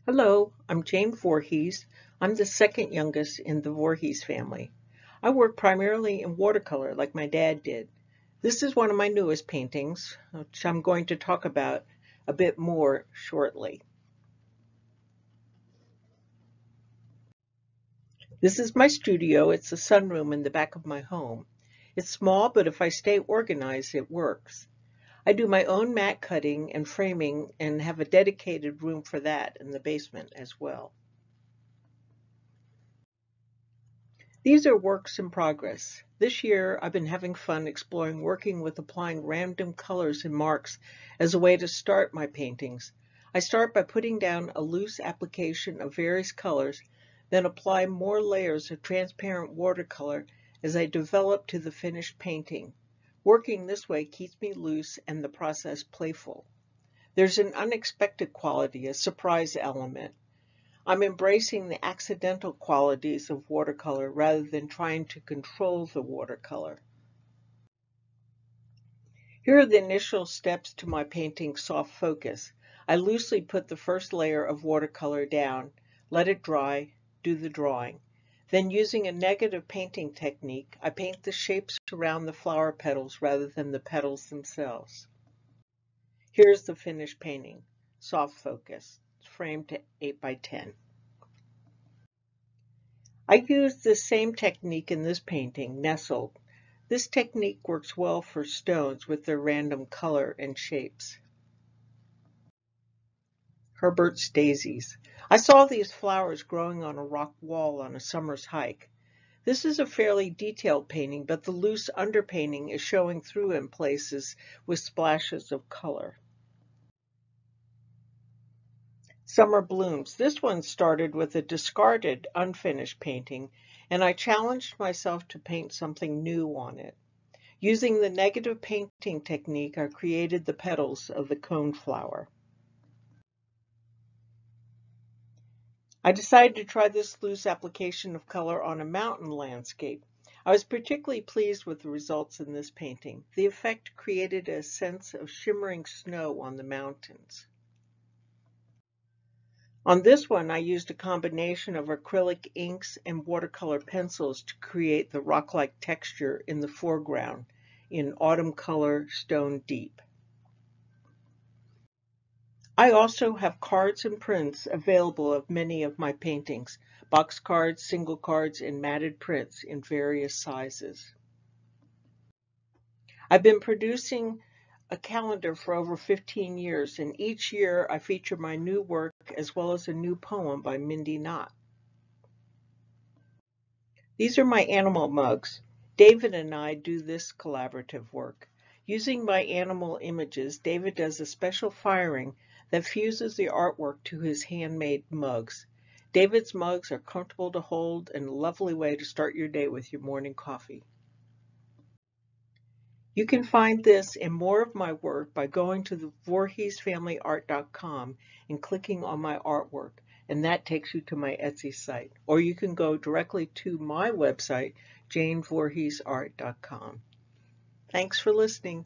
Hello, I'm Jane Voorhees. I'm the second youngest in the Voorhees family. I work primarily in watercolor like my dad did. This is one of my newest paintings, which I'm going to talk about a bit more shortly. This is my studio. It's a sunroom in the back of my home. It's small, but if I stay organized, it works. I do my own mat cutting and framing and have a dedicated room for that in the basement as well. These are works in progress. This year, I've been having fun exploring working with applying random colors and marks as a way to start my paintings. I start by putting down a loose application of various colors, then apply more layers of transparent watercolor as I develop to the finished painting. Working this way keeps me loose and the process playful. There's an unexpected quality, a surprise element. I'm embracing the accidental qualities of watercolor rather than trying to control the watercolor. Here are the initial steps to my painting soft focus. I loosely put the first layer of watercolor down, let it dry, do the drawing. Then using a negative painting technique, I paint the shapes around the flower petals rather than the petals themselves. Here's the finished painting, soft focus, framed to 8 by 10. I used the same technique in this painting, nestled. This technique works well for stones with their random color and shapes. Herbert's Daisies. I saw these flowers growing on a rock wall on a summer's hike. This is a fairly detailed painting, but the loose underpainting is showing through in places with splashes of color. Summer Blooms. This one started with a discarded, unfinished painting, and I challenged myself to paint something new on it. Using the negative painting technique, I created the petals of the coneflower. I decided to try this loose application of color on a mountain landscape. I was particularly pleased with the results in this painting. The effect created a sense of shimmering snow on the mountains. On this one, I used a combination of acrylic inks and watercolor pencils to create the rock-like texture in the foreground in Autumn Color Stone Deep. I also have cards and prints available of many of my paintings, box cards, single cards, and matted prints in various sizes. I've been producing a calendar for over 15 years, and each year I feature my new work as well as a new poem by Mindy Knott. These are my animal mugs. David and I do this collaborative work. Using my animal images, David does a special firing that fuses the artwork to his handmade mugs. David's mugs are comfortable to hold and a lovely way to start your day with your morning coffee. You can find this and more of my work by going to the VoorheesFamilyArt.com and clicking on my artwork, and that takes you to my Etsy site. Or you can go directly to my website, JaneVoorheesArt.com. Thanks for listening.